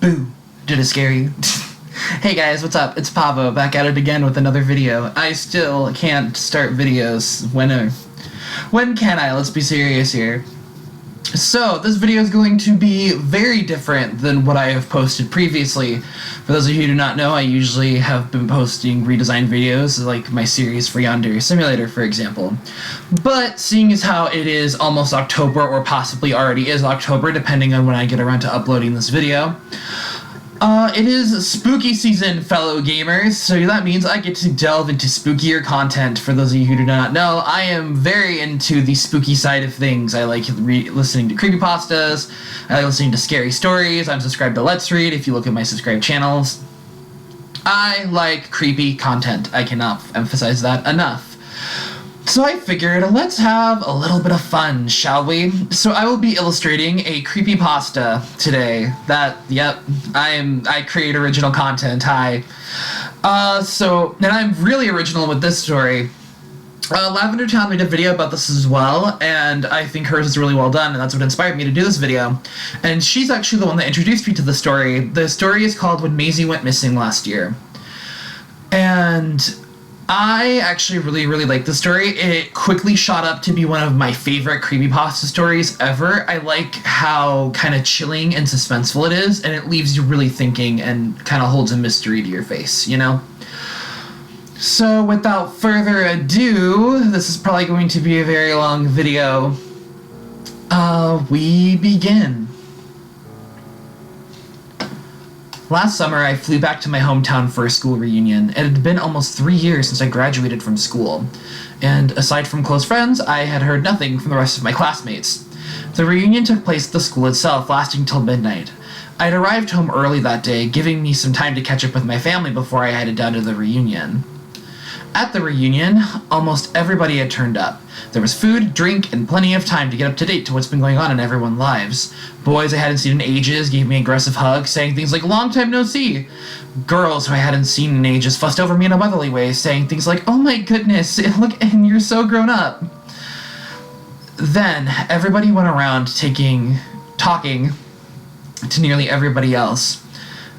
Boo! Did it scare you? Hey guys, what's up? It's Pavo, back at it again with another video. I still can't start videos. When can I? Let's be serious here. So, this video is going to be very different than what I have posted previously. For those of you who do not know, I usually have been posting redesigned videos, like my series for Yandere Simulator, for example. But, seeing as how it is almost October, or possibly already is October, depending on when I get around to uploading this video, it is spooky season, fellow gamers, so that means I get to delve into spookier content. For those of you who do not know, I am very into the spooky side of things. I like listening to creepypastas, I like listening to scary stories, I'm subscribed to Let's Read if you look at my subscribed channels. I like creepy content, I cannot emphasize that enough. So I figured, let's have a little bit of fun, shall we? So I will be illustrating a creepypasta today. I create original content, hi. And I'm really original with this story. Lavender Town made a video about this as well, and I think hers is really well done, and that's what inspired me to do this video. And she's actually the one that introduced me to the story. The story is called When Maisie Went Missing Last Year. And I actually really like the story. It quickly shot up to be one of my favorite creepypasta stories ever. I like how kind of chilling and suspenseful it is, and it leaves you really thinking and kind of holds a mystery to your face, you know? So without further ado, this is probably going to be a very long video. We begin. Last summer, I flew back to my hometown for a school reunion. It had been almost 3 years since I graduated from school, and aside from close friends, I had heard nothing from the rest of my classmates. The reunion took place at the school itself, lasting till midnight. I had arrived home early that day, giving me some time to catch up with my family before I headed down to the reunion. At the reunion, almost everybody had turned up. There was food, drink, and plenty of time to get up to date to what's been going on in everyone's lives. Boys I hadn't seen in ages gave me aggressive hugs, saying things like, "Long time no see." Girls who I hadn't seen in ages fussed over me in a motherly way, saying things like, "Oh my goodness, look, and you're so grown up." Then, everybody went around talking to nearly everybody else,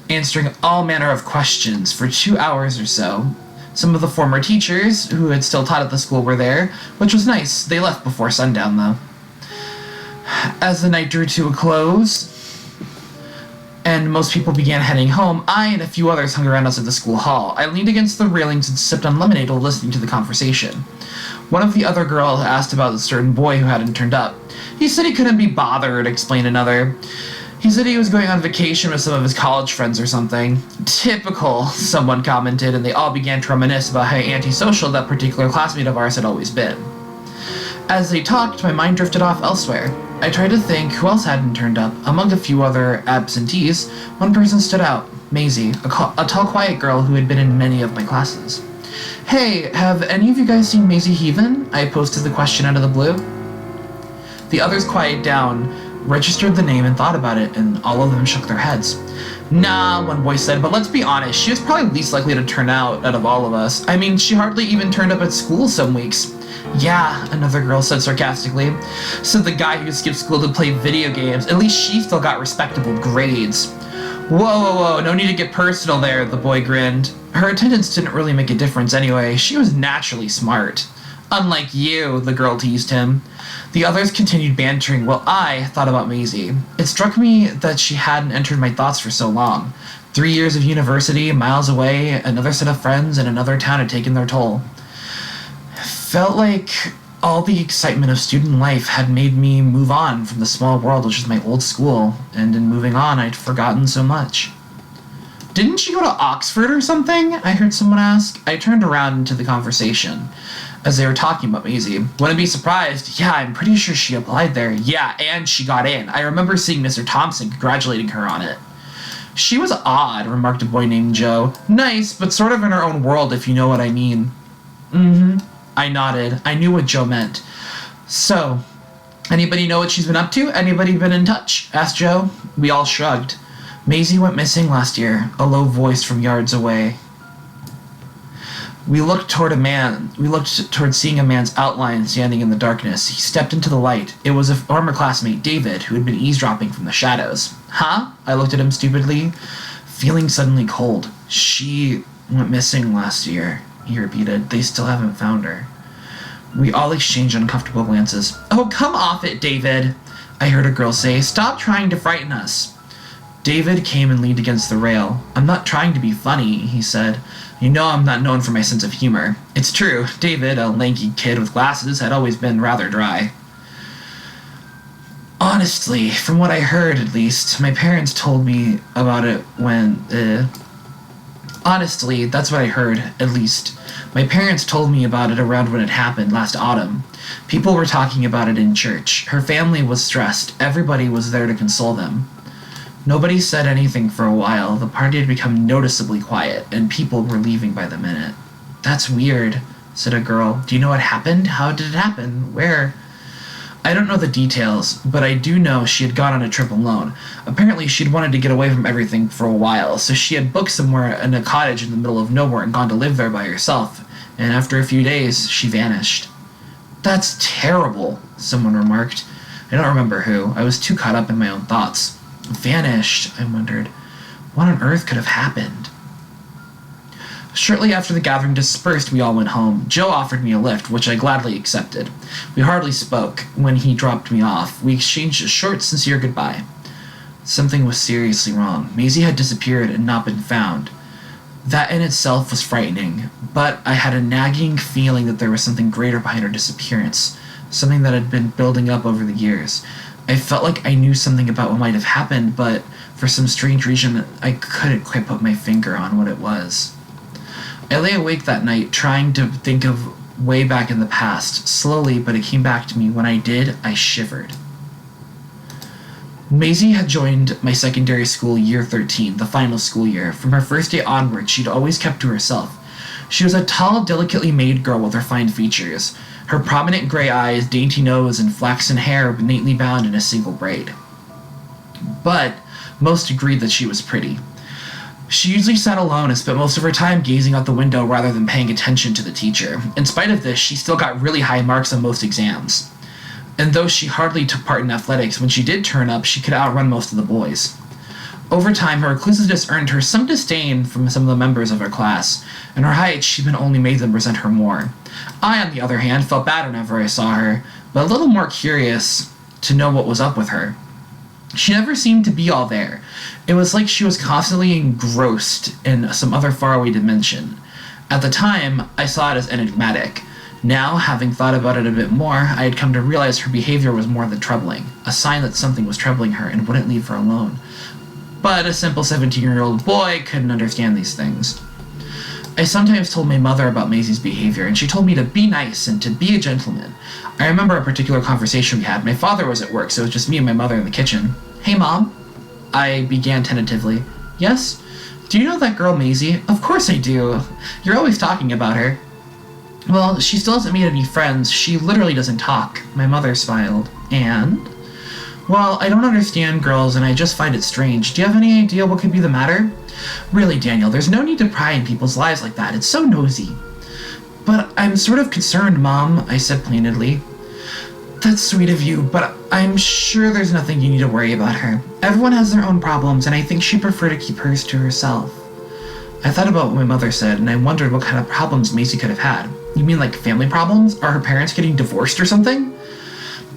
answering all manner of questions for 2 hours or so. Some of the former teachers, who had still taught at the school, were there, which was nice. They left before sundown, though. As the night drew to a close, and most people began heading home, I and a few others hung around us at the school hall. I leaned against the railings and sipped on lemonade while listening to the conversation. One of the other girls asked about a certain boy who hadn't turned up. He said he couldn't be bothered, explained another. He said he was going on vacation with some of his college friends or something. Typical, someone commented, and they all began to reminisce about how antisocial that particular classmate of ours had always been. As they talked, my mind drifted off elsewhere. I tried to think who else hadn't turned up. Among a few other absentees, one person stood out, Maisie, a tall, quiet girl who had been in many of my classes. "Hey, have any of you guys seen Maisie Heathen?" I posted the question out of the blue. The others quieted down, registered the name, and thought about it, and all of them shook their heads. "Nah," one voice said, "but let's be honest, she was probably least likely to turn out of all of us. I mean, she hardly even turned up at school some weeks." "Yeah," another girl said sarcastically. "Said the guy who skipped school to play video games. At least she still got respectable grades." Whoa, no need to get personal there," the boy grinned. "Her attendance didn't really make a difference anyway. She was naturally smart." "Unlike you," the girl teased him. The others continued bantering while I thought about Maisie. It struck me that she hadn't entered my thoughts for so long. 3 years of university, miles away, another set of friends, and another town had taken their toll. Felt like all the excitement of student life had made me move on from the small world which was my old school, and in moving on I'd forgotten so much. "Didn't she go to Oxford or something?" I heard someone ask. I turned around into the conversation as they were talking about Maisie. "Wouldn't be surprised. Yeah, I'm pretty sure she applied there. Yeah, and she got in. I remember seeing Mr. Thompson congratulating her on it." "She was odd," remarked a boy named Joe. "Nice, but sort of in her own world, if you know what I mean." "Mm-hmm." I nodded. I knew what Joe meant. "So, anybody know what she's been up to? Anybody been in touch?" asked Joe. We all shrugged. "Maisie went missing last year," a low voice from yards away. We looked toward seeing a man's outline standing in the darkness. He stepped into the light. It was a former classmate, David, who had been eavesdropping from the shadows. Huh? I looked at him stupidly, feeling suddenly cold. She went missing last year, he repeated. They still haven't found her. We all exchanged uncomfortable glances. Oh, come off it, David, I heard a girl say. Stop trying to frighten us. David came and leaned against the rail. I'm not trying to be funny, he said. You know I'm not known for my sense of humor. It's true, David, a lanky kid with glasses, had always been rather dry. Honestly, from what I heard at least, my parents told me about it when, Honestly, that's what I heard, at least. My parents told me about it around when it happened last autumn. People were talking about it in church. Her family was stressed. Everybody was there to console them. Nobody said anything for a while. The party had become noticeably quiet, and people were leaving by the minute. That's weird, said a girl. Do you know what happened? How did it happen? Where? I don't know the details, but I do know she had gone on a trip alone. Apparently she'd wanted to get away from everything for a while, so she had booked somewhere in a cottage in the middle of nowhere and gone to live there by herself, and after a few days, she vanished. That's terrible, someone remarked. I don't remember who. I was too caught up in my own thoughts. Vanished, I wondered. What on earth could have happened? Shortly after the gathering dispersed, we all went home. Joe offered me a lift, which I gladly accepted. We hardly spoke when he dropped me off. We exchanged a short, sincere goodbye. Something was seriously wrong. Maisie had disappeared and not been found. That in itself was frightening, but I had a nagging feeling that there was something greater behind her disappearance, something that had been building up over the years. I felt like I knew something about what might have happened, but for some strange reason, I couldn't quite put my finger on what it was. I lay awake that night, trying to think of way back in the past. Slowly, but it came back to me. When I did, I shivered. Maisie had joined my secondary school year 13, the final school year. From her first day onward, she'd always kept to herself. She was a tall, delicately made girl with refined features. Her prominent gray eyes, dainty nose, and flaxen hair were neatly bound in a single braid. But most agreed that she was pretty. She usually sat alone and spent most of her time gazing out the window rather than paying attention to the teacher. In spite of this, she still got really high marks on most exams. And though she hardly took part in athletics, when she did turn up, she could outrun most of the boys. Over time, her reclusiveness earned her some disdain from some of the members of her class, and her height even only made them resent her more. I, on the other hand, felt bad whenever I saw her, but a little more curious to know what was up with her. She never seemed to be all there. It was like she was constantly engrossed in some other faraway dimension. At the time, I saw it as enigmatic. Now, having thought about it a bit more, I had come to realize her behavior was more than troubling, a sign that something was troubling her and wouldn't leave her alone. But a simple 17-year-old boy couldn't understand these things. I sometimes told my mother about Maisie's behavior, and she told me to be nice and to be a gentleman. I remember a particular conversation we had. My father was at work, so it was just me and my mother in the kitchen. Hey, Mom, I began tentatively. Yes? Do you know that girl Maisie? Of course I do. You're always talking about her. Well, she still hasn't made any friends. She literally doesn't talk. My mother smiled. And? Well, I don't understand girls, and I just find it strange. Do you have any idea what could be the matter? Really, Daniel, there's no need to pry in people's lives like that. It's so nosy. But I'm sort of concerned, Mom, I said plaintively. That's sweet of you, but I'm sure there's nothing you need to worry about her. Everyone has their own problems, and I think she'd prefer to keep hers to herself. I thought about what my mother said, and I wondered what kind of problems Maisie could have had. You mean like family problems? Are her parents getting divorced or something?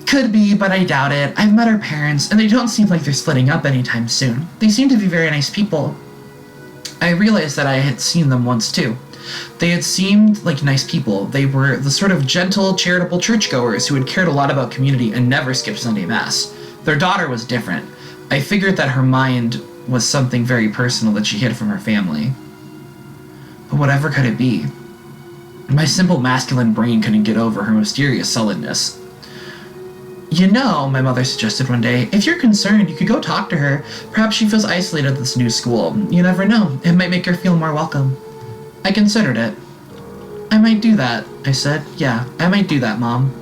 Could be, but I doubt it. I've met her parents, and they don't seem like they're splitting up anytime soon. They seem to be very nice people. I realized that I had seen them once too. They had seemed like nice people. They were the sort of gentle, charitable churchgoers who had cared a lot about community and never skipped Sunday Mass. Their daughter was different. I figured that her mind was something very personal that she hid from her family. But whatever could it be? My simple masculine brain couldn't get over her mysterious sullenness. You know, my mother suggested one day, if you're concerned, you could go talk to her. Perhaps she feels isolated at this new school. You never know. It might make her feel more welcome. I considered it. I might do that, I said. Yeah, I might do that, Mom.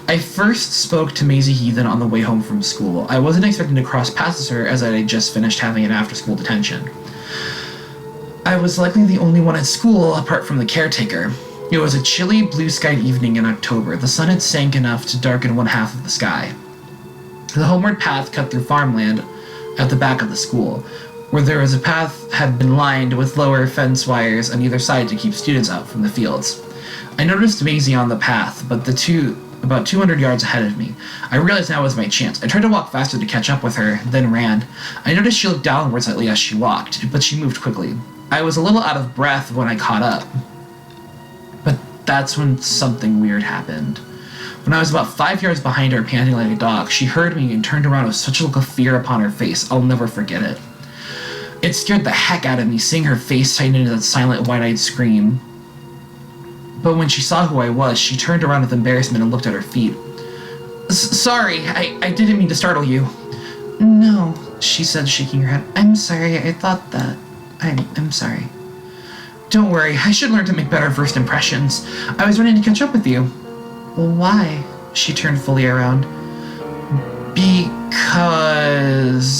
I first spoke to Maisie Heathen on the way home from school. I wasn't expecting to cross paths with her as I had just finished having an after-school detention. I was likely the only one at school apart from the caretaker. It was a chilly, blue-skied evening in October. The sun had sank enough to darken one half of the sky. The homeward path cut through farmland at the back of the school, where there was a path had been lined with lower fence wires on either side to keep students out from the fields. I noticed Maisie on the path, but about 200 yards ahead of me. I realized now was my chance. I tried to walk faster to catch up with her, then ran. I noticed she looked downward slightly as she walked, but she moved quickly. I was a little out of breath when I caught up. But that's when something weird happened. When I was about 5 yards behind her, panting like a dog, she heard me and turned around with such a look of fear upon her face. I'll never forget it. It scared the heck out of me, seeing her face tighten into that silent, wide-eyed scream. But when she saw who I was, she turned around with embarrassment and looked at her feet. Sorry, I didn't mean to startle you. No, she said, shaking her head. I'm sorry, I thought that. I'm sorry. Don't worry, I should learn to make better first impressions. I was running to catch up with you. Well, why? She turned fully around. Because...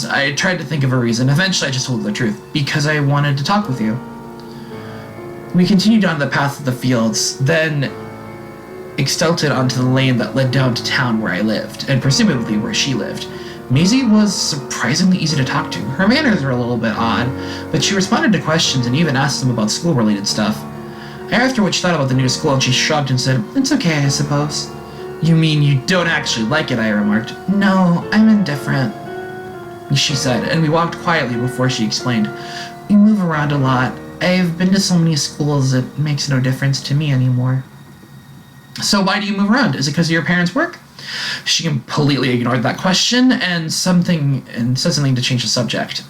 I tried to think of a reason. Eventually, I just told the truth. Because I wanted to talk with you. We continued down the path of the fields, then extended onto the lane that led down to town where I lived, and presumably where she lived. Maisie was surprisingly easy to talk to. Her manners were a little bit odd, but she responded to questions and even asked them about school-related stuff. I asked her what she thought about the new school, and she shrugged and said, "It's okay, I suppose." "You mean you don't actually like it?" I remarked. "No, I'm indifferent," she said, and we walked quietly before she explained. "We move around a lot. I've been to so many schools it makes no difference to me anymore." "So why do you move around? Is it because of your parents' work?" She completely ignored that question and said something to change the subject.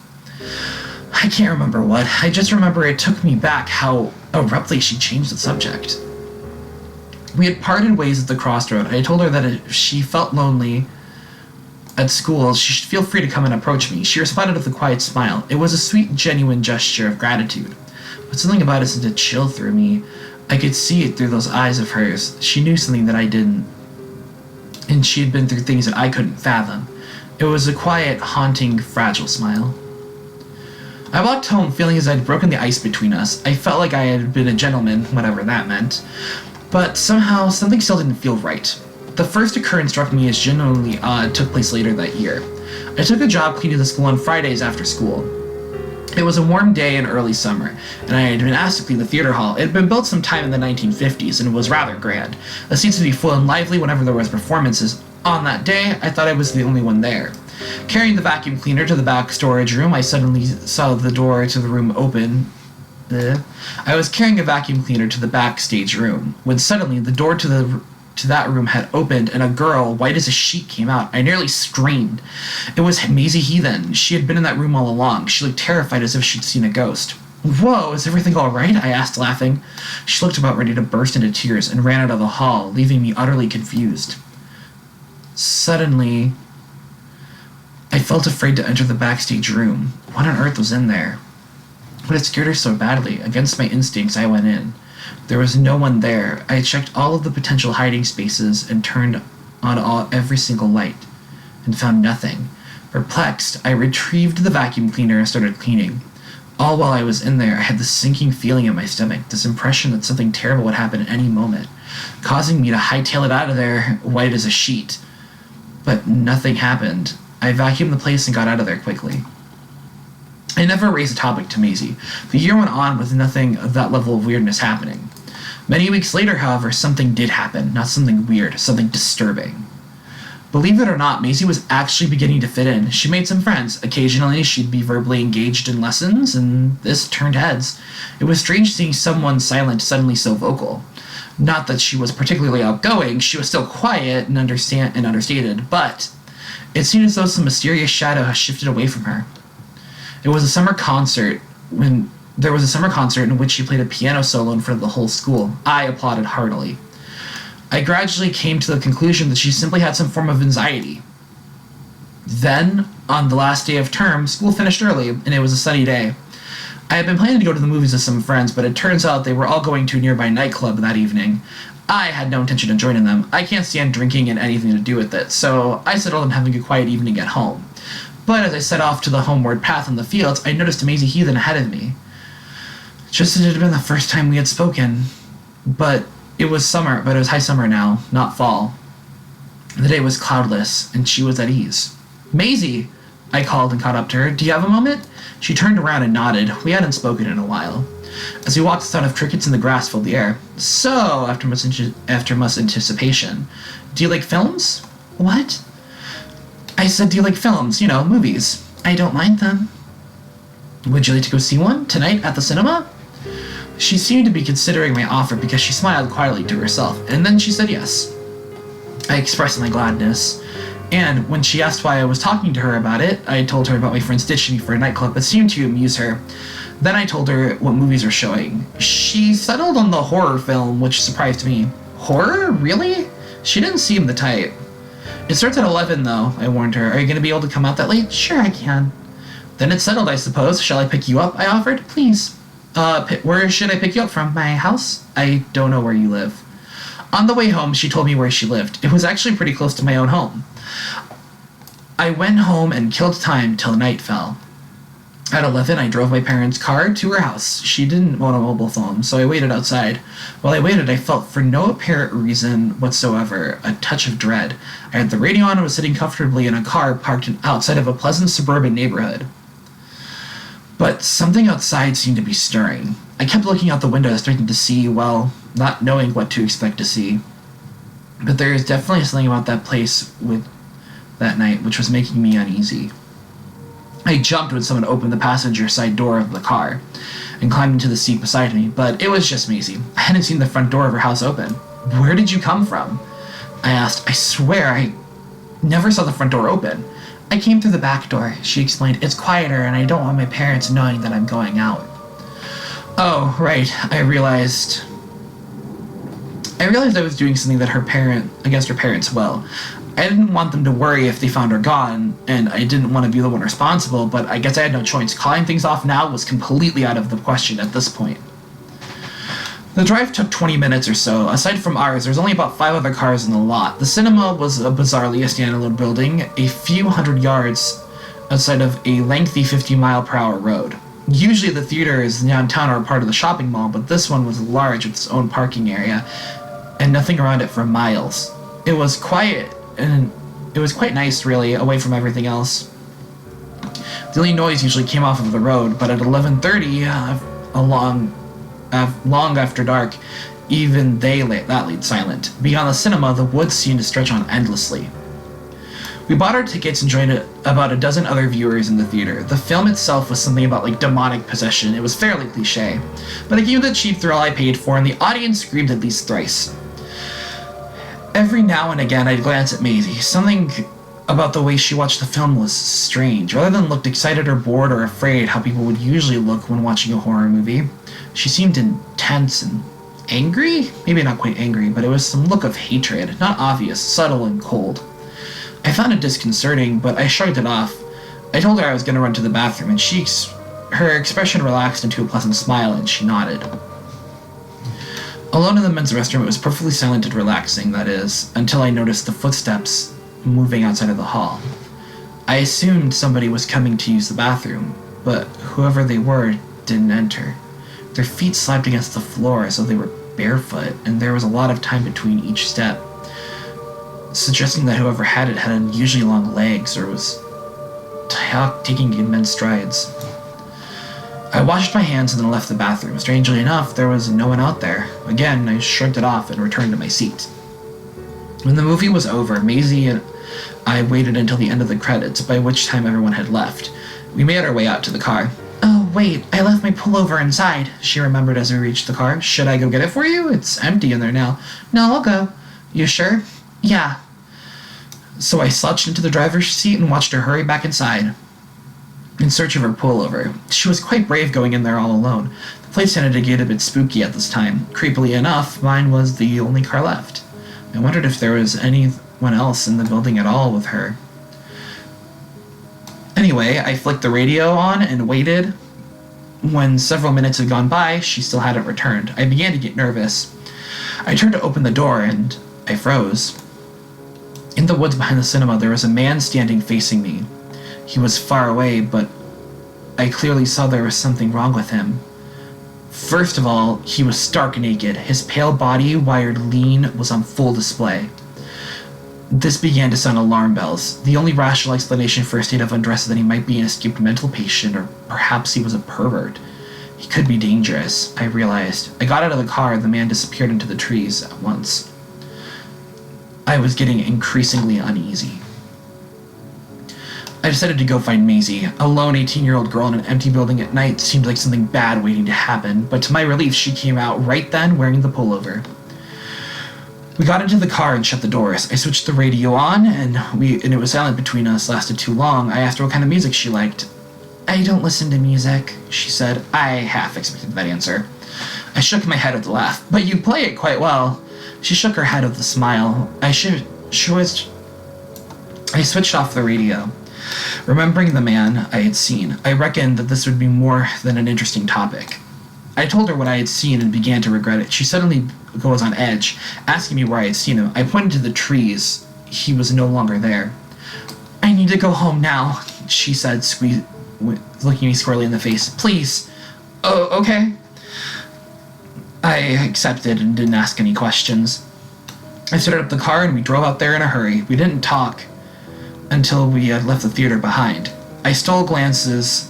I can't remember what. I just remember it took me back how abruptly she changed the subject. We had parted ways at the crossroad. I told her that if she felt lonely at school, she should feel free to come and approach me. She responded with a quiet smile. It was a sweet, genuine gesture of gratitude. But something about it sent a chill through me. I could see it through those eyes of hers. She knew something that I didn't. And she had been through things that I couldn't fathom. It was a quiet, haunting, fragile smile. I walked home feeling as I'd broken the ice between us. I felt like I had been a gentleman, whatever that meant. But somehow, something still didn't feel right. The first occurrence struck me as genuinely odd took place later that year. I took a job cleaning the school on Fridays after school. It was a warm day in early summer, and I had been asked to clean the theater hall. It had been built sometime in the 1950s, and was rather grand. The seats would be full and lively whenever there was performances. On that day, I thought I was the only one there. Carrying the vacuum cleaner to the back storage room, I suddenly saw the door to the room open. I was carrying a vacuum cleaner to the backstage room, when suddenly the door to that room had opened, and a girl, white as a sheet, came out. I nearly screamed. It was Maisie Heathen. She had been in that room all along. She looked terrified, as if she'd seen a ghost. "Whoa, is everything all right?" I asked, laughing. She looked about ready to burst into tears and ran out of the hall, leaving me utterly confused. Suddenly, I felt afraid to enter the backstage room. What on earth was in there? But it scared her so badly. Against my instincts, I went in. There was no one there. I checked all of the potential hiding spaces and turned on every single light, and found nothing. Perplexed, I retrieved the vacuum cleaner and started cleaning. All while I was in there, I had this sinking feeling in my stomach, this impression that something terrible would happen at any moment, causing me to hightail it out of there, white as a sheet. But nothing happened. I vacuumed the place and got out of there quickly. I never raised the topic to Maisie. The year went on with nothing of that level of weirdness happening. Many weeks later, however, something did happen. Not something weird, something disturbing. Believe it or not, Maisie was actually beginning to fit in. She made some friends. Occasionally, she'd be verbally engaged in lessons, and this turned heads. It was strange seeing someone silent suddenly so vocal. Not that she was particularly outgoing, she was still quiet and understated, but it seemed as though some mysterious shadow had shifted away from her. There was a summer concert in which she played a piano solo in front of the whole school. I applauded heartily. I gradually came to the conclusion that she simply had some form of anxiety. Then, on the last day of term, school finished early, and it was a sunny day. I had been planning to go to the movies with some friends, but it turns out they were all going to a nearby nightclub that evening. I had no intention of joining them. I can't stand drinking and anything to do with it, so I settled on having a quiet evening at home. But as I set off to the homeward path in the fields, I noticed Maisie Heathen ahead of me. Just as it had been the first time we had spoken. But it was summer, but it was high summer now, not fall. The day was cloudless, and she was at ease. Maisie, I called and caught up to her. Do you have a moment? She turned around and nodded. We hadn't spoken in a while. As we walked, the sound of crickets in the grass filled the air. So, after much anticipation, do you like films? What? I said, do you like films? You know, movies. I don't mind them. Would you like to go see one? Tonight at the cinema? She seemed to be considering my offer because she smiled quietly to herself, and then she said yes. I expressed my gladness, and when she asked why I was talking to her about it, I told her about my friends ditching me for a nightclub that seemed to amuse her. Then I told her what movies are showing. She settled on the horror film, which surprised me. Horror? Really? She didn't seem the type. It starts at 11, though, I warned her. Are you going to be able to come out that late? Sure, I can. Then it's settled, I suppose. Shall I pick you up? I offered. Please. Where should I pick you up from? My house? I don't know where you live. On the way home, she told me where she lived. It was actually pretty close to my own home. I went home and killed time till night fell. At 11, I drove my parents' car to her house. She didn't own a mobile phone, so I waited outside. While I waited, I felt, for no apparent reason whatsoever, a touch of dread. I had the radio on and was sitting comfortably in a car parked outside of a pleasant suburban neighborhood. But something outside seemed to be stirring. I kept looking out the window, expecting to see, well, not knowing what to expect to see. But there is definitely something about that place with that night which was making me uneasy. I jumped when someone opened the passenger side door of the car and climbed into the seat beside me, but it was just Maisie. I hadn't seen the front door of her house open. Where did you come from? I asked. I swear I never saw the front door open. I came through the back door, she explained. It's quieter and I don't want my parents knowing that I'm going out. Oh, right. I realized I was doing something that against her parents well. I didn't want them to worry if they found her gone, and I didn't want to be the one responsible, but I guess I had no choice. Calling things off now was completely out of the question at this point. The drive took 20 minutes or so. Aside from ours, there was only about 5 other cars in the lot. The cinema was bizarrely a standalone building, a few hundred yards outside of a lengthy 50-mile-per-hour road. Usually the theater is downtown or a part of the shopping mall, but this one was large with its own parking area, and nothing around it for miles. It was quiet, and it was quite nice, really, away from everything else. The only noise usually came off of the road, but at 11:30, long after dark, even that laid silent. Beyond the cinema, the woods seemed to stretch on endlessly. We bought our tickets and joined about a dozen other viewers in the theater. The film itself was something about like demonic possession. It was fairly cliche, but it gave the cheap thrill I paid for, and the audience screamed at least thrice. Every now and again, I'd glance at Maisie. Something about the way she watched the film was strange. Rather than looked excited or bored or afraid, how people would usually look when watching a horror movie, she seemed intense and angry? Maybe not quite angry, but it was some look of hatred, not obvious, subtle and cold. I found it disconcerting, but I shrugged it off. I told her I was going to run to the bathroom, and her expression relaxed into a pleasant smile, and she nodded. Alone in the men's restroom, it was perfectly silent and relaxing, that is, until I noticed the footsteps moving outside of the hall. I assumed somebody was coming to use the bathroom, but whoever they were didn't enter. Their feet slapped against the floor as though they were barefoot, and there was a lot of time between each step, suggesting that whoever had it had unusually long legs or was taking immense strides. I washed my hands and then left the bathroom. Strangely enough, there was no one out there. Again, I shrugged it off and returned to my seat. When the movie was over, Maisie and I waited until the end of the credits, by which time everyone had left. We made our way out to the car. Oh, wait, I left my pullover inside, she remembered as we reached the car. Should I go get it for you? It's empty in there now. No, I'll go. You sure? Yeah. So I slouched into the driver's seat and watched her hurry back inside in search of her pullover. She was quite brave going in there all alone. The place tended to get a bit spooky at this time. Creepily enough, mine was the only car left. I wondered if there was anyone else in the building at all with her. Anyway, I flicked the radio on and waited. When several minutes had gone by, she still hadn't returned. I began to get nervous. I turned to open the door and I froze. In the woods behind the cinema, there was a man standing facing me. He was far away, but I clearly saw there was something wrong with him. First of all, he was stark naked. His pale body, wired lean, was on full display. This began to sound alarm bells. The only rational explanation for a state of undress is that he might be an escaped mental patient, or perhaps he was a pervert. He could be dangerous, I realized. I got out of the car, and the man disappeared into the trees at once. I was getting increasingly uneasy. I decided to go find Maisie. A lone 18-year-old girl in an empty building at night seemed like something bad waiting to happen, but to my relief, she came out right then wearing the pullover. We got into the car and shut the doors. I switched the radio on, and it was silent between us. Lasted too long. I asked her what kind of music she liked. "I don't listen to music," she said. I half expected that answer. I shook my head with a laugh. "But you play it quite well." She shook her head with a smile. I switched off the radio. Remembering the man I had seen, I reckoned that this would be more than an interesting topic. I told her what I had seen and began to regret it. She suddenly goes on edge, asking me where I had seen him. I pointed to the trees. He was no longer there. "I need to go home now," she said, looking me squarely in the face. "Please." "Oh, okay." I accepted and didn't ask any questions. I started up the car and we drove out there in a hurry. We didn't talk until we had left the theater behind. I stole glances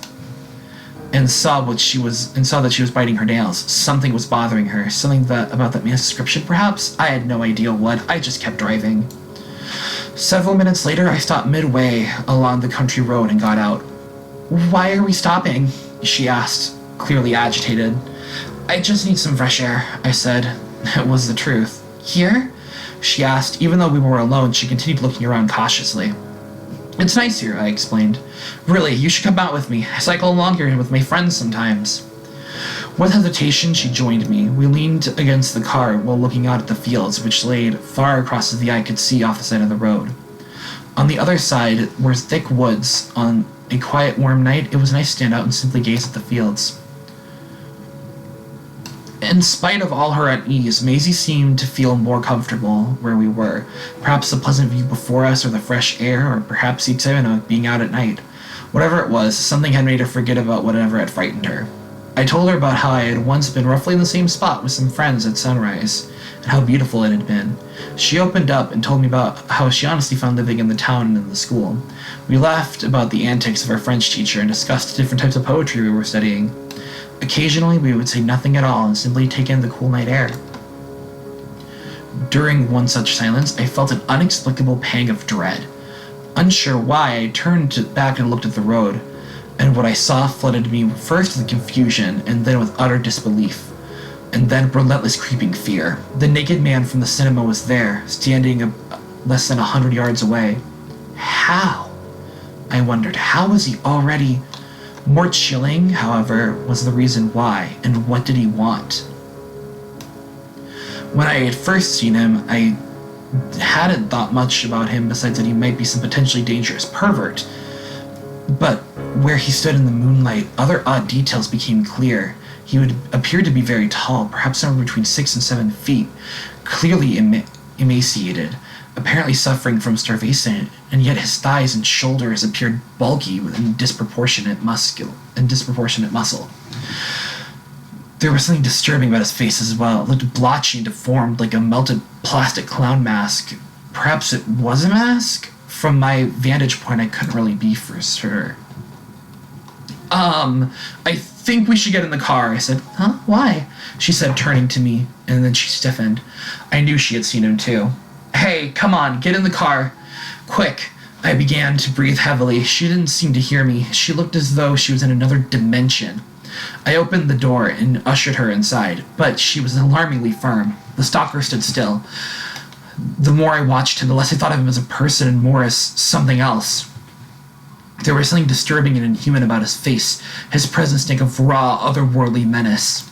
and saw that she was biting her nails. Something was bothering her. Something about that man's description, perhaps? I had no idea what. I just kept driving. Several minutes later, I stopped midway along the country road and got out. "Why are we stopping?" she asked, clearly agitated. "I just need some fresh air," I said. It was the truth. "Here?" she asked. Even though we were alone, she continued looking around cautiously. "It's nice here," I explained. "Really, you should come out with me. I cycle along here with my friends sometimes." With hesitation, she joined me. We leaned against the car while looking out at the fields, which laid far across as the eye could see off the side of the road. On the other side were thick woods. On a quiet, warm night, it was nice to stand out and simply gaze at the fields. In spite of all her unease, Maisie seemed to feel more comfortable where we were. Perhaps the pleasant view before us, or the fresh air, or perhaps the excitement of being out at night. Whatever it was, something had made her forget about whatever had frightened her. I told her about how I had once been roughly in the same spot with some friends at sunrise, and how beautiful it had been. She opened up and told me about how she honestly found living in the town and in the school. We laughed about the antics of our French teacher and discussed different types of poetry we were studying. Occasionally, we would say nothing at all and simply take in the cool night air. During one such silence, I felt an inexplicable pang of dread. Unsure why, I turned back and looked at the road, and what I saw flooded me first with confusion, and then with utter disbelief, and then relentless creeping fear. The naked man from the cinema was there, standing less than 100 yards away. How? I wondered, how was he already... More chilling, however, was the reason why, and what did he want? When I had first seen him, I hadn't thought much about him besides that he might be some potentially dangerous pervert. But where he stood in the moonlight, other odd details became clear. He would appear to be very tall, perhaps somewhere between 6 and 7 feet, clearly emaciated, apparently suffering from starvation, and yet his thighs and shoulders appeared bulky with disproportionate muscle. There was something disturbing about his face as well. It looked blotchy and deformed, like a melted plastic clown mask. Perhaps it was a mask? From my vantage point, I couldn't really be for sure. I think we should get in the car, I said. Huh? Why? She said, turning to me, and then she stiffened. I knew she had seen him too. Hey, come on, get in the car. Quick. I began to breathe heavily. She didn't seem to hear me. She looked as though she was in another dimension. I opened the door and ushered her inside, but she was alarmingly firm. The stalker stood still. The more I watched him, the less I thought of him as a person and more as something else. There was something disturbing and inhuman about his face. His presence stank of raw, otherworldly menace.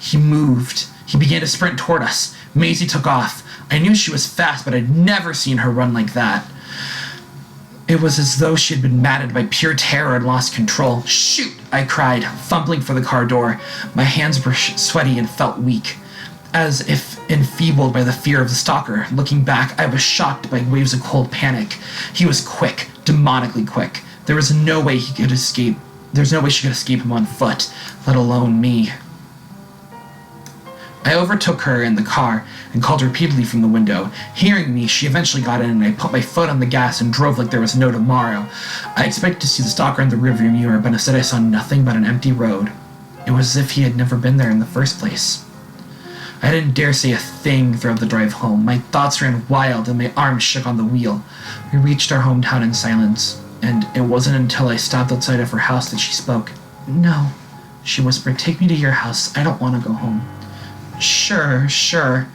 He moved. He began to sprint toward us. Maisie took off. I knew she was fast, but I'd never seen her run like that. It was as though she had been maddened by pure terror and lost control. Shoot! I cried, fumbling for the car door. My hands were sweaty and felt weak, as if enfeebled by the fear of the stalker. Looking back, I was shocked by waves of cold panic. He was quick, demonically quick. There was no way he could escape. There was no way she could escape him on foot, let alone me. I overtook her in the car and called repeatedly from the window. Hearing me, she eventually got in, and I put my foot on the gas and drove like there was no tomorrow. I expected to see the stalker in the rearview mirror, but instead I saw nothing but an empty road. It was as if he had never been there in the first place. I didn't dare say a thing throughout the drive home. My thoughts ran wild, and my arms shook on the wheel. We reached our hometown in silence, and it wasn't until I stopped outside of her house that she spoke. "No," she whispered. "Take me to your house. I don't want to go home." Sure,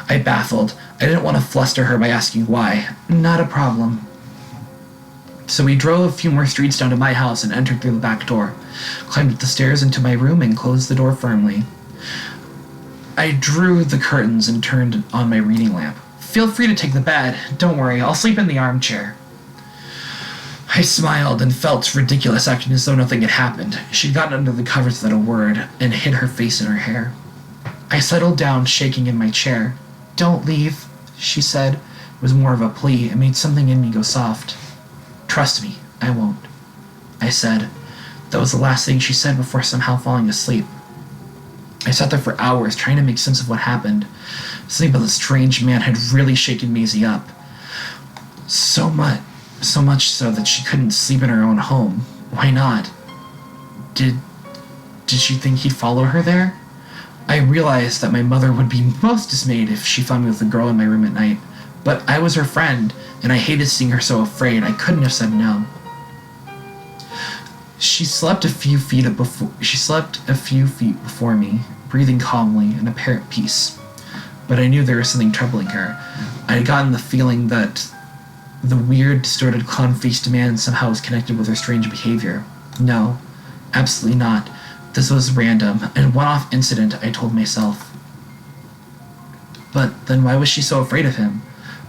I baffled. I didn't want to fluster her by asking why. "Not a problem." So we drove a few more streets down to my house and entered through the back door, climbed up the stairs into my room and closed the door firmly. I drew the curtains and turned on my reading lamp. "Feel free to take the bed. Don't worry, I'll sleep in the armchair." I smiled and felt ridiculous, acting as though nothing had happened. She'd gotten under the covers without a word and hid her face in her hair. I settled down, shaking in my chair. "Don't leave," she said. It was more of a plea. It made something in me go soft. "Trust me, I won't," I said. That was the last thing she said before somehow falling asleep. I sat there for hours trying to make sense of what happened. Something about the strange man had really shaken Maisie up. So much so that she couldn't sleep in her own home. Why not? Did she think he'd follow her there? I realized that my mother would be most dismayed if she found me with a girl in my room at night, but I was her friend, and I hated seeing her so afraid. I couldn't have said no. She slept a few feet before me, breathing calmly in apparent peace. But I knew there was something troubling her. I had gotten the feeling that the weird, distorted, clown-faced man somehow was connected with her strange behavior. No, absolutely not. This was random, a one-off incident, I told myself. But then why was she so afraid of him?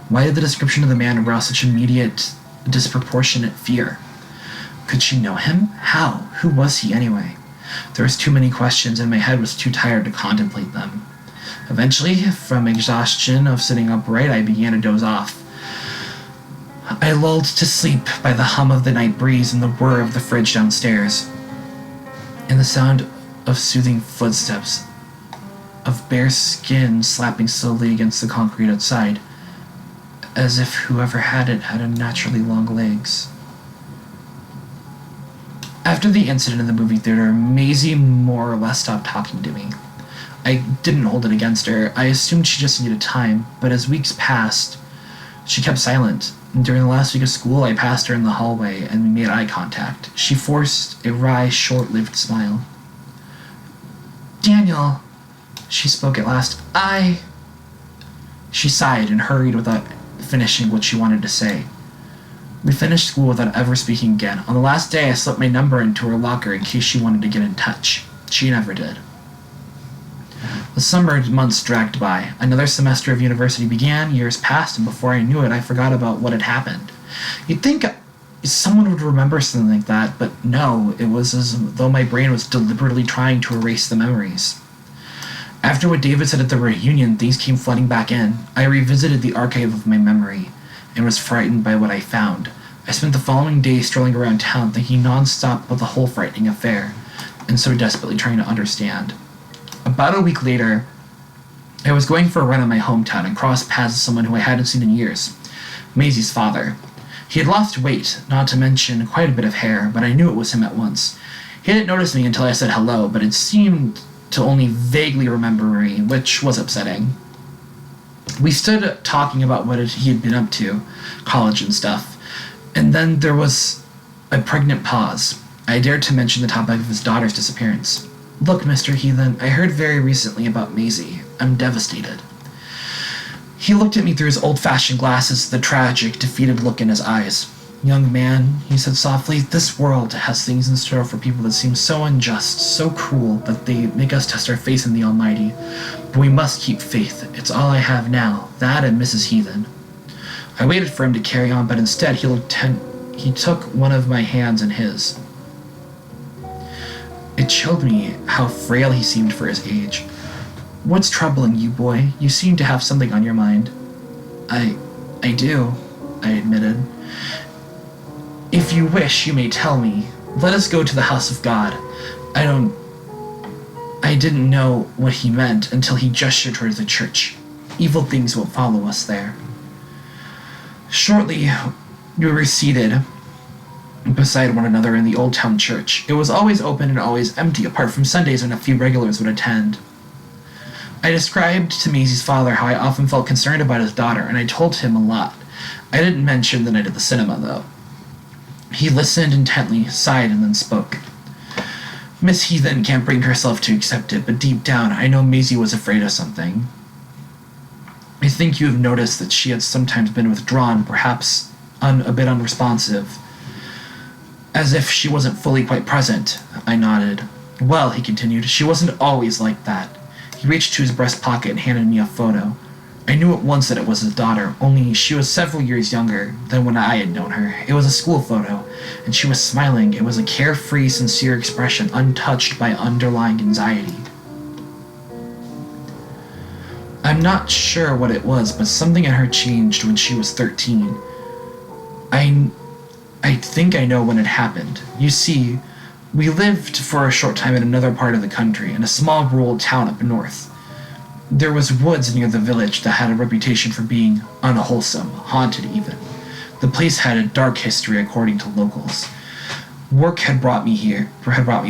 Why did the description of the man arouse such immediate, disproportionate fear? Could she know him? How? Who was he, anyway? There was too many questions, and my head was too tired to contemplate them. Eventually, from exhaustion of sitting upright, I began to doze off. I lulled to sleep by the hum of the night breeze and the whir of the fridge downstairs, and the sound of soothing footsteps, of bare skin slapping slowly against the concrete outside, as if whoever had it had unnaturally long legs. After the incident in the movie theater, Maisie more or less stopped talking to me. I didn't hold it against her. I assumed she just needed time, but as weeks passed, she kept silent. During the last week of school, I passed her in the hallway, and we made eye contact. She forced a wry, short-lived smile. "Daniel," she spoke at last. She sighed and hurried without finishing what she wanted to say. We finished school without ever speaking again. On the last day, I slipped my number into her locker in case she wanted to get in touch. She never did. The summer months dragged by. Another semester of university began, years passed, and before I knew it, I forgot about what had happened. You'd think someone would remember something like that, but no, it was as though my brain was deliberately trying to erase the memories. After what David said at the reunion, things came flooding back in. I revisited the archive of my memory, and was frightened by what I found. I spent the following day strolling around town, thinking nonstop about the whole frightening affair, and so desperately trying to understand. About a week later, I was going for a run in my hometown and crossed paths with someone who I hadn't seen in years, Maisie's father. He had lost weight, not to mention quite a bit of hair, but I knew it was him at once. He didn't notice me until I said hello, but it seemed to only vaguely remember me, which was upsetting. We stood talking about what he had been up to, college and stuff, and then there was a pregnant pause. I dared to mention the topic of his daughter's disappearance. "Look, Mr. Heathen, I heard very recently about Maisie. I'm devastated." He looked at me through his old-fashioned glasses, the tragic, defeated look in his eyes. "Young man," he said softly, "this world has things in store for people that seem so unjust, so cruel, that they make us test our faith in the Almighty. But we must keep faith. It's all I have now, that and Mrs. Heathen." I waited for him to carry on, but instead he took one of my hands in his. It chilled me how frail he seemed for his age. "What's troubling you, boy? You seem to have something on your mind." I do," I admitted. "If you wish, you may tell me. Let us go to the house of God. I didn't know what he meant until he gestured towards the church. Evil things will follow us there. Shortly, we were seated beside one another in the old town church. It was always open and always empty, apart from Sundays when a few regulars would attend. I described to Maisie's father how I often felt concerned about his daughter, and I told him a lot. I didn't mention the night at the cinema, though. He listened intently, sighed, and then spoke. Miss Heathen can't bring herself to accept it, but deep down, I know Maisie was afraid of something. I think you have noticed that she had sometimes been withdrawn, perhaps a bit unresponsive, as if she wasn't fully quite present. I nodded. Well, he continued, she wasn't always like that. He reached to his breast pocket and handed me a photo. I knew at once that it was his daughter, only she was several years younger than when I had known her. It was a school photo, and she was smiling. It was a carefree, sincere expression, untouched by underlying anxiety. I'm not sure what it was, but something in her changed when she was 13. I think I know when it happened. You see, we lived for a short time in another part of the country, in a small rural town up north. There was woods near the village that had a reputation for being unwholesome, haunted even. The place had a dark history according to locals. Work had brought me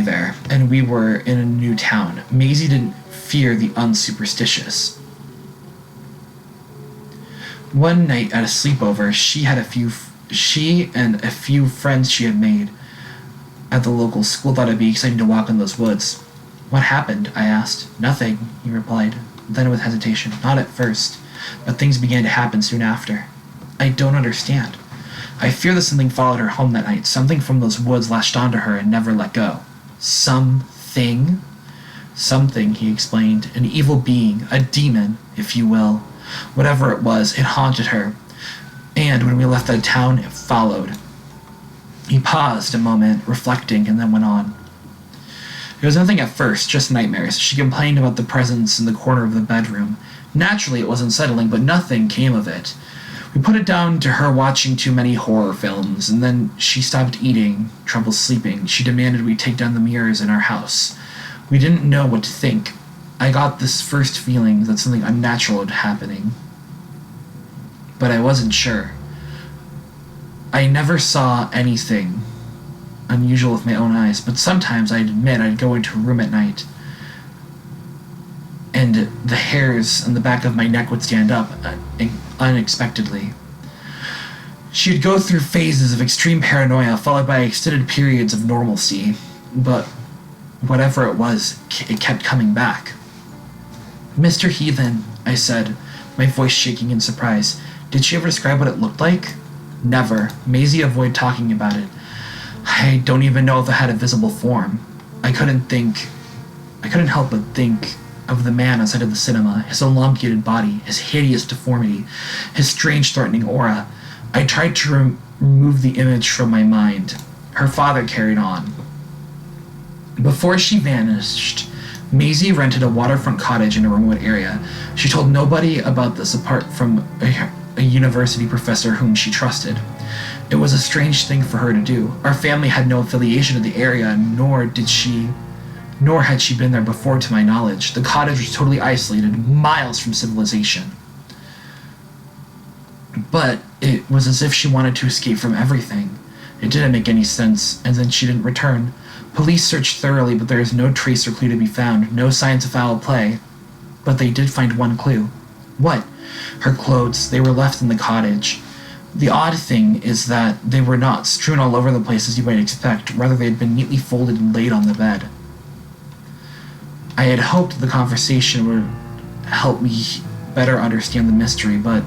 there, and we were in a new town. Maisie didn't fear the unsuperstitious. One night at a sleepover, she and a few friends she had made at the local school thought it'd be exciting to walk in those woods. What happened? I asked. Nothing, he replied. Then with hesitation, not at first, but things began to happen soon after. I don't understand. I fear that something followed her home that night. Something from those woods latched onto her and never let go. Something? Something, he explained. An evil being, a demon, if you will. Whatever it was, it haunted her. And when we left that town, it followed. He paused a moment, reflecting, and then went on. It was nothing at first, just nightmares. She complained about the presence in the corner of the bedroom. Naturally, it was unsettling, but nothing came of it. We put it down to her watching too many horror films, and then she stopped eating, trouble sleeping. She demanded we take down the mirrors in our house. We didn't know what to think. I got this first feeling that something unnatural was happening, but I wasn't sure. I never saw anything unusual with my own eyes, but sometimes I'd admit I'd go into a room at night and the hairs on the back of my neck would stand up unexpectedly. She'd go through phases of extreme paranoia followed by extended periods of normalcy, but whatever it was, it kept coming back. Mr. Heathen, I said, my voice shaking in surprise. Did she ever describe what it looked like? Never. Maisie avoided talking about it. I don't even know if it had a visible form. I couldn't help but think of the man outside of the cinema, his elongated body, his hideous deformity, his strange threatening aura. I tried to remove the image from my mind. Her father carried on. Before she vanished, Maisie rented a waterfront cottage in a remote area. She told nobody about this apart from a university professor whom she trusted. It was a strange thing for her to do. Our family had no affiliation to the area, nor had she been there before to my knowledge. The cottage was totally isolated, miles from civilization. But it was as if she wanted to escape from everything. It didn't make any sense, and then she didn't return. Police searched thoroughly, but there is no trace or clue to be found, no signs of foul play. But they did find one clue. What? Her clothes. They were left in the cottage. The odd thing is that they were not strewn all over the place as you might expect. Rather, they had been neatly folded and laid on the bed. I had hoped the conversation would help me better understand the mystery, but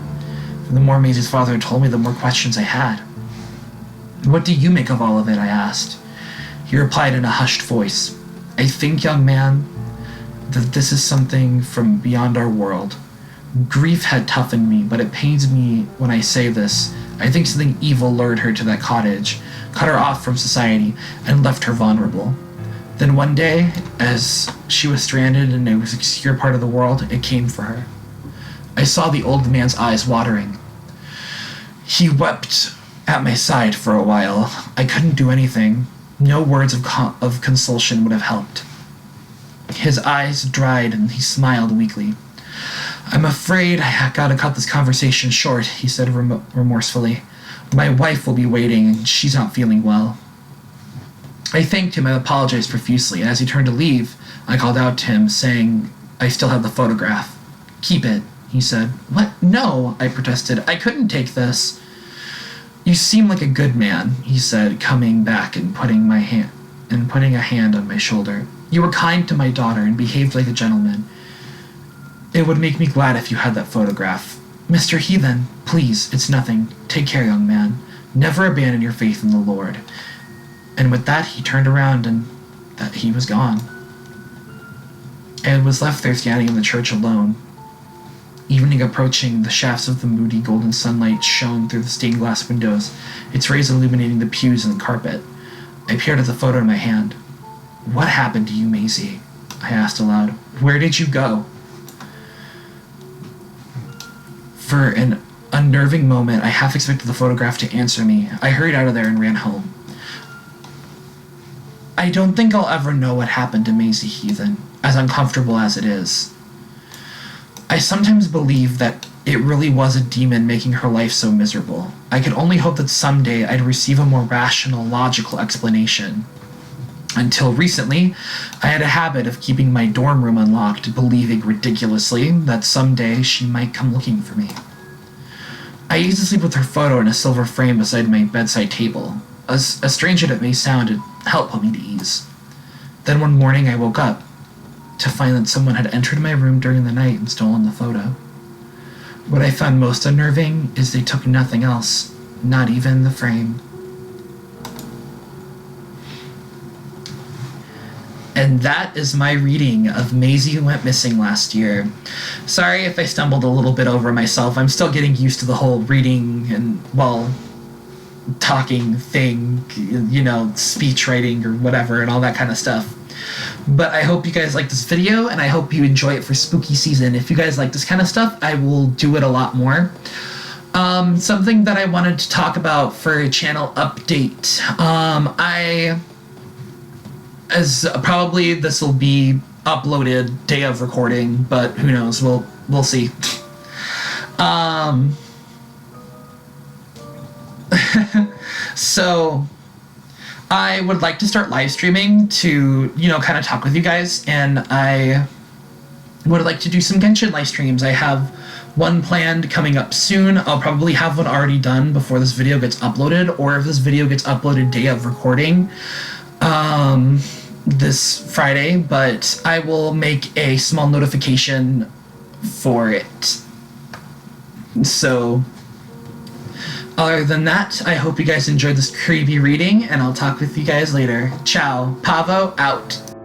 the more Maisie's father had told me, the more questions I had. What do you make of all of it? I asked. He replied in a hushed voice. I think, young man, that this is something from beyond our world. Grief had toughened me, but it pains me when I say this. I think something evil lured her to that cottage, cut her off from society, and left her vulnerable. Then one day, as she was stranded in a obscure part of the world, it came for her. I saw the old man's eyes watering. He wept at my side for a while. I couldn't do anything. No words of consolation would have helped. His eyes dried and he smiled weakly. "I'm afraid I gotta cut this conversation short," he said remorsefully. "My wife will be waiting and she's not feeling well." I thanked him and apologized profusely, and as he turned to leave, I called out to him, saying I still have the photograph. "Keep it," he said. "What? No," I protested. "I couldn't take this." "You seem like a good man," he said, coming back and putting a hand on my shoulder. "You were kind to my daughter and behaved like a gentleman. It would make me glad if you had that photograph. Mr. Heathen, please, it's nothing. Take care, young man. Never abandon your faith in the Lord." And with that, he turned around and he was gone. And was left there standing in the church alone. Evening approaching, the shafts of the moody golden sunlight shone through the stained glass windows, its rays illuminating the pews and the carpet. I peered at the photo in my hand. "What happened to you, Maisie?" I asked aloud. "Where did you go?" For an unnerving moment, I half expected the photograph to answer me. I hurried out of there and ran home. I don't think I'll ever know what happened to Maisie Heathen, as uncomfortable as it is. I sometimes believe that it really was a demon making her life so miserable. I could only hope that someday I'd receive a more rational, logical explanation. Until recently, I had a habit of keeping my dorm room unlocked, believing ridiculously that someday she might come looking for me. I used to sleep with her photo in a silver frame beside my bedside table. As strange as it may sound, it helped put me to ease. Then one morning I woke up to find that someone had entered my room during the night and stolen the photo. What I found most unnerving is they took nothing else, not even the frame. And that is my reading of Maisie Went Missing last year. Sorry if I stumbled a little bit over myself. I'm still getting used to the whole reading and, talking thing, speech writing or whatever and all that kind of stuff. But I hope you guys like this video, and I hope you enjoy it for spooky season. If you guys like this kind of stuff, I will do it a lot more. Something that I wanted to talk about for a channel update. Probably this will be uploaded day of recording, but who knows? We'll see. So I would like to start live streaming to, kind of talk with you guys, and I would like to do some Genshin live streams. I have one planned coming up soon. I'll probably have one already done before this video gets uploaded, or if this video gets uploaded day of recording, this Friday, but I will make a small notification for it. So, other than that, I hope you guys enjoyed this creepy reading, and I'll talk with you guys later. Ciao. Pavo out.